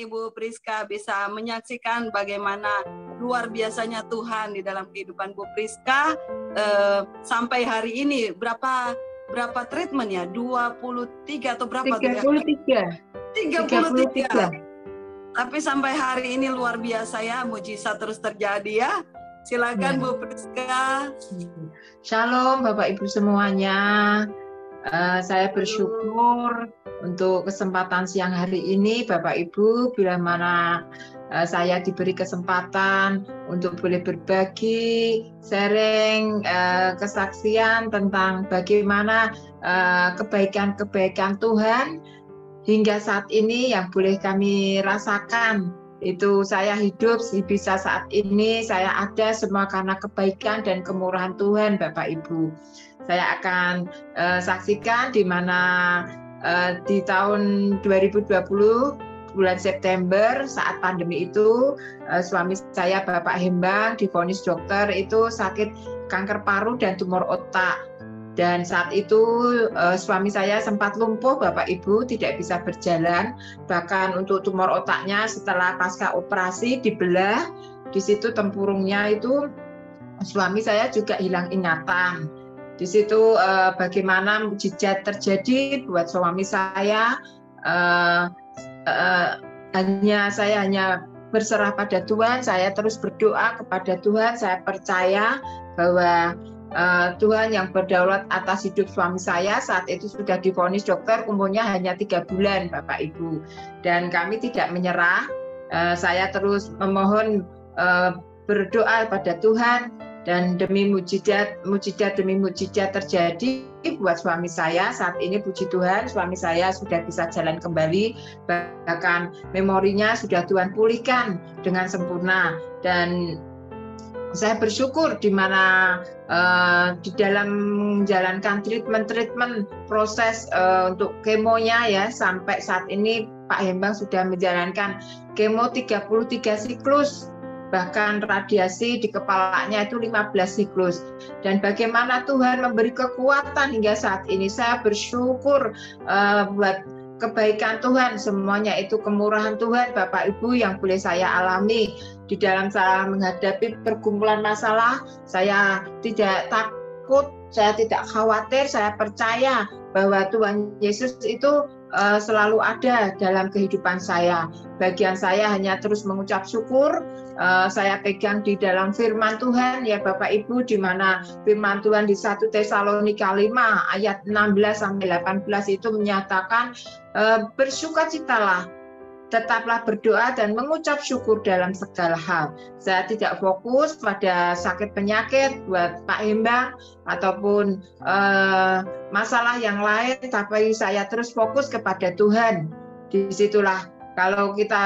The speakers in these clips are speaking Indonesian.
Ibu Priska bisa menyaksikan bagaimana luar biasanya Tuhan di dalam kehidupan Bu Priska. Sampai hari ini berapa treatment ya? 23 atau berapa? 33. 33. Tapi sampai hari ini luar biasa ya, mujizat terus terjadi ya. Silakan Bu Priska. Shalom Bapak Ibu semuanya. Saya bersyukur untuk kesempatan siang hari ini Bapak Ibu, bila mana saya diberi kesempatan untuk boleh berbagi, sharing kesaksian tentang bagaimana kebaikan-kebaikan Tuhan hingga saat ini yang boleh kami rasakan. Itu saya hidup bisa saat ini, saya ada semua karena kebaikan dan kemurahan Tuhan Bapak Ibu. Saya akan saksikan di mana di tahun 2020 bulan September saat pandemi itu suami saya Bapak Hembang divonis dokter itu sakit kanker paru dan tumor otak. Dan saat itu suami saya sempat lumpuh Bapak Ibu, tidak bisa berjalan. Bahkan untuk tumor otaknya setelah pasca operasi dibelah, di situ tempurungnya itu suami saya juga hilang ingatan. Di situ bagaimana mujizat terjadi buat suami saya, saya hanya berserah pada Tuhan, saya terus berdoa kepada Tuhan, saya percaya bahwa Tuhan yang berdaulat atas hidup suami saya saat itu sudah divonis dokter umurnya hanya 3 bulan Bapak Ibu, dan kami tidak menyerah. Saya terus memohon berdoa pada Tuhan, dan demi mujizat demi mujizat terjadi buat suami saya. Saat ini puji Tuhan suami saya sudah bisa jalan kembali, bahkan memorinya sudah Tuhan pulihkan dengan sempurna. Dan saya bersyukur di mana di dalam menjalankan treatment proses untuk kemonya ya, sampai saat ini Pak Hembang sudah menjalankan kemo 33 siklus, bahkan radiasi di kepalanya itu 15 siklus. Dan bagaimana Tuhan memberi kekuatan hingga saat ini, saya bersyukur buat kebaikan Tuhan, semuanya itu kemurahan Tuhan Bapak Ibu yang boleh saya alami. Di dalam saya menghadapi pergumulan masalah, saya tidak takut, saya tidak khawatir, saya percaya bahwa Tuhan Yesus itu selalu ada dalam kehidupan saya. Bagian saya hanya terus mengucap syukur. Saya pegang di dalam firman Tuhan ya Bapak Ibu, di mana firman Tuhan di 1 Tesalonika 5 ayat 16-18 itu menyatakan bersukacitalah, tetaplah berdoa dan mengucap syukur dalam segala hal. Saya tidak fokus pada sakit penyakit buat Pak Hembang ataupun masalah yang lain, tapi saya terus fokus kepada Tuhan. Disitulah kalau kita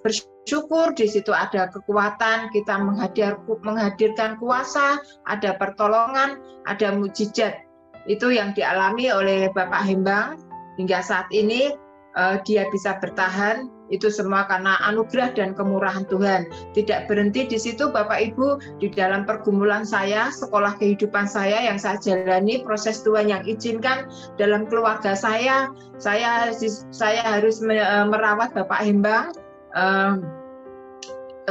bersyukur, di situ ada kekuatan, kita menghadirkan kuasa, ada pertolongan, ada mujizat. Itu yang dialami oleh Bapak Hembang hingga saat ini. Dia bisa bertahan, itu semua karena anugerah dan kemurahan Tuhan. Tidak berhenti di situ Bapak Ibu, di dalam pergumulan saya, sekolah kehidupan saya yang saya jalani, proses Tuhan yang izinkan dalam keluarga saya harus merawat Bapak Hembang,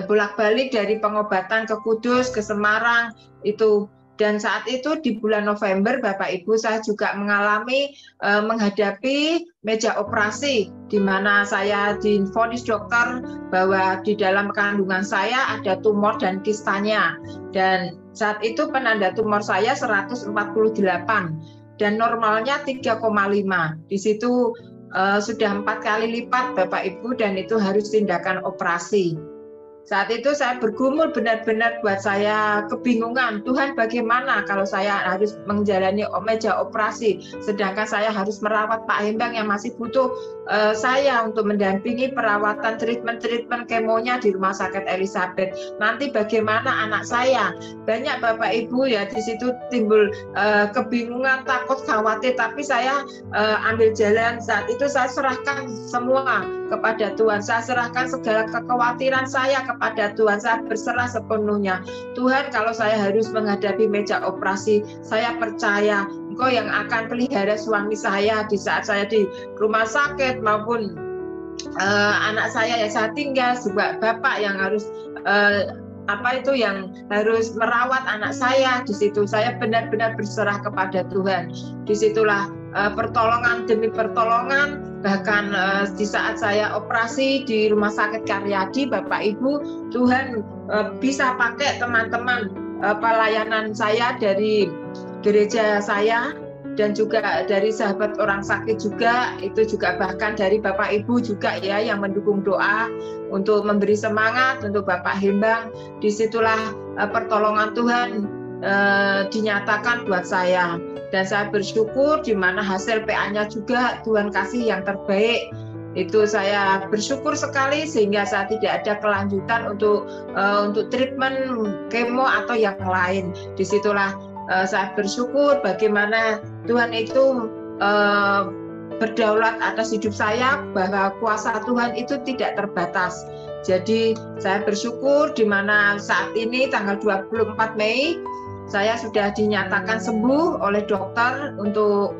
bolak-balik dari pengobatan ke Kudus, ke Semarang, itu. Dan saat itu di bulan November Bapak Ibu saya juga mengalami menghadapi meja operasi, di mana saya divonis dokter bahwa di dalam kandungan saya ada tumor dan kistanya. Dan saat itu penanda tumor saya 148 dan normalnya 3,5. Di situ sudah 4 kali lipat Bapak Ibu, dan itu harus tindakan operasi. Saat itu saya bergumul benar-benar, buat saya kebingungan. Tuhan, bagaimana kalau saya harus menjalani meja operasi, sedangkan saya harus merawat Pak Hembang yang masih butuh saya untuk mendampingi perawatan treatment kemonya di Rumah Sakit Elizabeth. Nanti bagaimana anak saya? Banyak Bapak Ibu ya, di situ timbul kebingungan, takut, khawatir. Tapi saya ambil jalan. Saat itu saya serahkan semua kepada Tuhan. Saya serahkan segala kekhawatiran saya kepada Tuhan. Saya berserah sepenuhnya. Tuhan, kalau saya harus menghadapi meja operasi, saya percaya Engkau yang akan pelihara suami saya di saat saya di rumah sakit maupun anak saya yang saya tinggal, juga bapak yang harus yang harus merawat anak saya. Di situ saya benar-benar berserah kepada Tuhan. Disitulah pertolongan demi pertolongan. Bahkan di saat saya operasi di Rumah Sakit Karyadi, Bapak Ibu, Tuhan bisa pakai teman-teman pelayanan saya dari gereja saya, dan juga dari sahabat orang sakit juga, itu juga bahkan dari Bapak Ibu juga ya yang mendukung doa untuk memberi semangat untuk Bapak Hembang. Disitulah pertolongan Tuhan dinyatakan buat saya, dan saya bersyukur di mana hasil PA-nya juga Tuhan kasih yang terbaik. Itu saya bersyukur sekali, sehingga saya tidak ada kelanjutan untuk treatment kemo atau yang lain. Disitulah saya bersyukur bagaimana Tuhan itu berdaulat atas hidup saya, bahwa kuasa Tuhan itu tidak terbatas. Jadi saya bersyukur di mana saat ini tanggal 24 Mei saya sudah dinyatakan sembuh oleh dokter untuk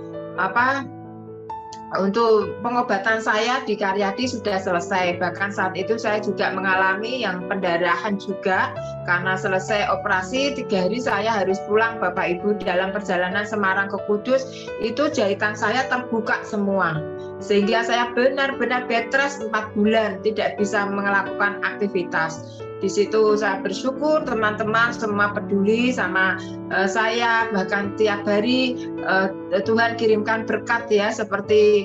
pengobatan saya di Karyadi sudah selesai. Bahkan saat itu saya juga mengalami yang pendarahan juga, karena selesai operasi 3 hari saya harus pulang Bapak Ibu. Dalam perjalanan Semarang ke Kudus itu jahitan saya terbuka semua, sehingga saya benar-benar bed rest 4 bulan, tidak bisa melakukan aktivitas. Di situ saya bersyukur teman-teman semua peduli sama saya, bahkan tiap hari Tuhan kirimkan berkat ya, seperti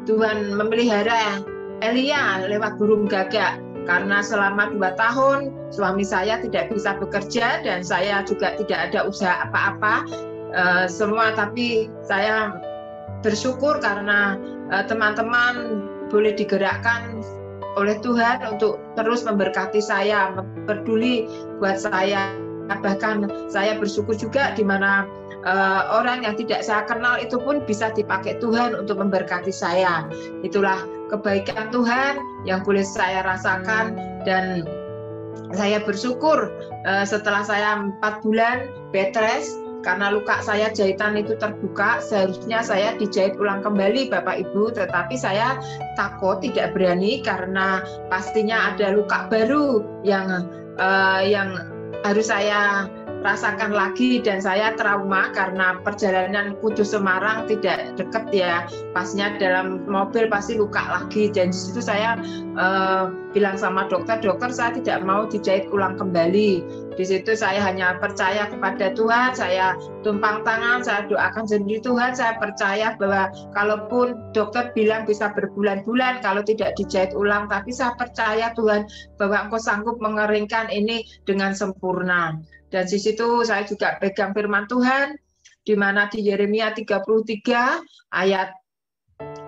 Tuhan memelihara Elia lewat burung gagak, karena selama 2 tahun suami saya tidak bisa bekerja dan saya juga tidak ada usaha apa-apa semua, tapi saya bersyukur karena teman-teman boleh digerakkan oleh Tuhan untuk terus memberkati saya, peduli buat saya. Bahkan saya bersyukur juga di mana orang yang tidak saya kenal itu pun bisa dipakai Tuhan untuk memberkati saya. Itulah kebaikan Tuhan yang boleh saya rasakan, dan saya bersyukur setelah saya 4 bulan bed rest, karena luka saya jahitan itu terbuka, seharusnya saya dijahit ulang kembali Bapak Ibu, tetapi saya takut, tidak berani, karena pastinya ada luka baru yang harus saya rasakan lagi, dan saya trauma karena perjalanan Kudus Semarang tidak dekat ya, pasnya dalam mobil pasti luka lagi. Dan di situ saya bilang sama dokter saya tidak mau dijahit ulang kembali. Di situ saya hanya percaya kepada Tuhan, saya tumpang tangan, saya doakan janji Tuhan, saya percaya bahwa kalaupun dokter bilang bisa berbulan-bulan kalau tidak dijahit ulang, tapi saya percaya Tuhan bahwa Engkau sanggup mengeringkan ini dengan sempurna. Dan di situ saya juga pegang firman Tuhan, di mana di Yeremia 33 ayat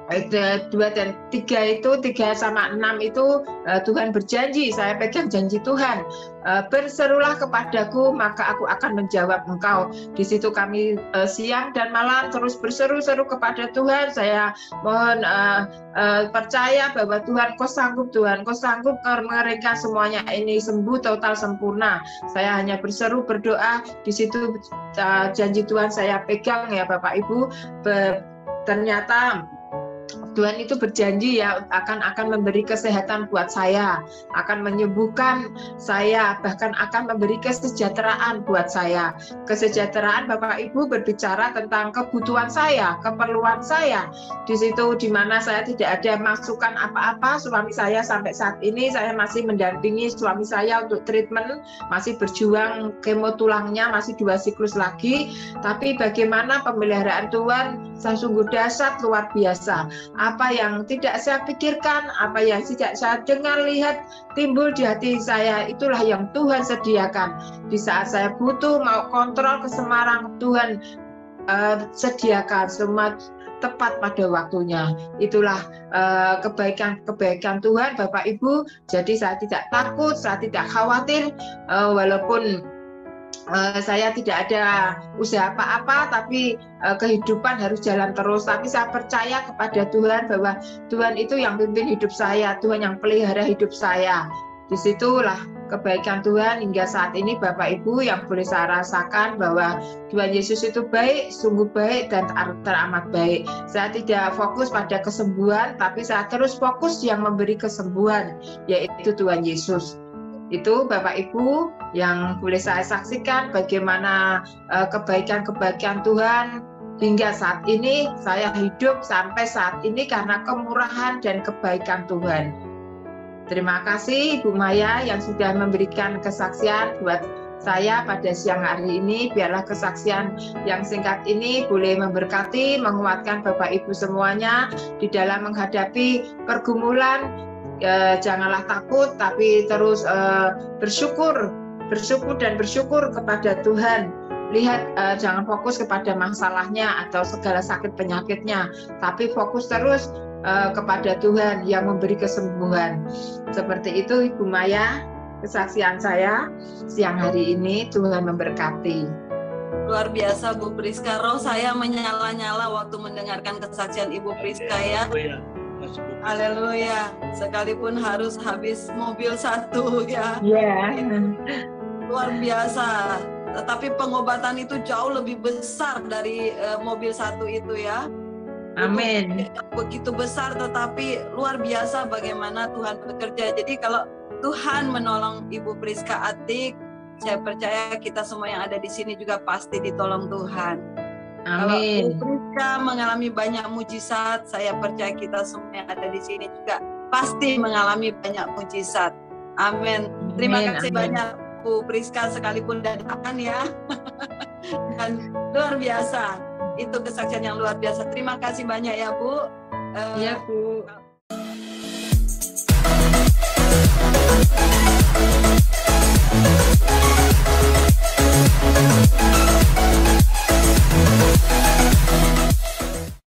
2 dan 3 itu, 3 sama 6 itu Tuhan berjanji, saya pegang janji Tuhan, berserulah kepadaku maka aku akan menjawab engkau. Di situ kami siang dan malam terus berseru-seru kepada Tuhan. Saya mohon percaya bahwa Tuhan Kau sanggup, Tuhan Kau sanggup mengeringkan semuanya ini sembuh total sempurna. Saya hanya berseru berdoa. Di situ janji Tuhan saya pegang ya Bapak Ibu. Ternyata Tuhan itu berjanji ya akan memberi kesehatan buat saya, akan menyembuhkan saya, bahkan akan memberi kesejahteraan buat saya. Kesejahteraan Bapak Ibu berbicara tentang kebutuhan saya, keperluan saya. Di situ di mana saya tidak ada masukan apa-apa, suami saya sampai saat ini saya masih mendampingi suami saya untuk treatment, masih berjuang kemo tulangnya, masih 2 siklus lagi. Tapi bagaimana pemeliharaan Tuhan sungguh dahsyat, luar biasa. Apa yang tidak saya pikirkan, apa yang tidak saya dengar, lihat, timbul di hati saya, itulah yang Tuhan sediakan. Di saat saya butuh mau kontrol ke Semarang, Tuhan sediakan semua tepat pada waktunya. Itulah kebaikan Tuhan Bapak Ibu. Jadi saya tidak takut, saya tidak khawatir, walaupun saya tidak ada usaha apa-apa, tapi kehidupan harus jalan terus. Tapi saya percaya kepada Tuhan bahwa Tuhan itu yang pimpin hidup saya, Tuhan yang pelihara hidup saya. disitulah kebaikan Tuhan hingga saat ini Bapak Ibu yang boleh saya rasakan bahwa Tuhan Yesus itu baik, sungguh baik dan teramat baik. Saya tidak fokus pada kesembuhan, tapi saya terus fokus yang memberi kesembuhan, yaitu Tuhan Yesus. Itu Bapak Ibu yang boleh saya saksikan bagaimana kebaikan-kebaikan Tuhan hingga saat ini. Saya hidup sampai saat ini karena kemurahan dan kebaikan Tuhan. Terima kasih Ibu Maya yang sudah memberikan kesaksian buat saya pada siang hari ini. Biarlah kesaksian yang singkat ini boleh memberkati, menguatkan Bapak Ibu semuanya di dalam menghadapi pergumulan. Janganlah takut, tapi terus bersyukur kepada Tuhan. Lihat, jangan fokus kepada masalahnya atau segala sakit penyakitnya, tapi fokus terus kepada Tuhan yang memberi kesembuhan. Seperti itu Ibu Maya, kesaksian saya siang hari ini. Tuhan memberkati. Luar biasa Bu Priska, roh saya menyala-nyala waktu mendengarkan kesaksian Ibu Priska ya. Haleluya. Sekalipun harus habis mobil satu ya. Luar biasa. Tetapi pengobatan itu jauh lebih besar dari mobil satu itu ya. Amin. Begitu besar, tetapi luar biasa bagaimana Tuhan bekerja. Jadi kalau Tuhan menolong Ibu Priska Atik, saya percaya kita semua yang ada di sini juga pasti ditolong Tuhan. Amin. Kalau Ibu Priska mengalami banyak mujizat, saya percaya kita semua yang ada di sini juga pasti mengalami banyak mujizat. Amin. Terima kasih banyak Bu Priska, sekalipun dadakan ya. Dan luar biasa. Itu kesaksian yang luar biasa. Terima kasih banyak ya Bu. Iya Bu.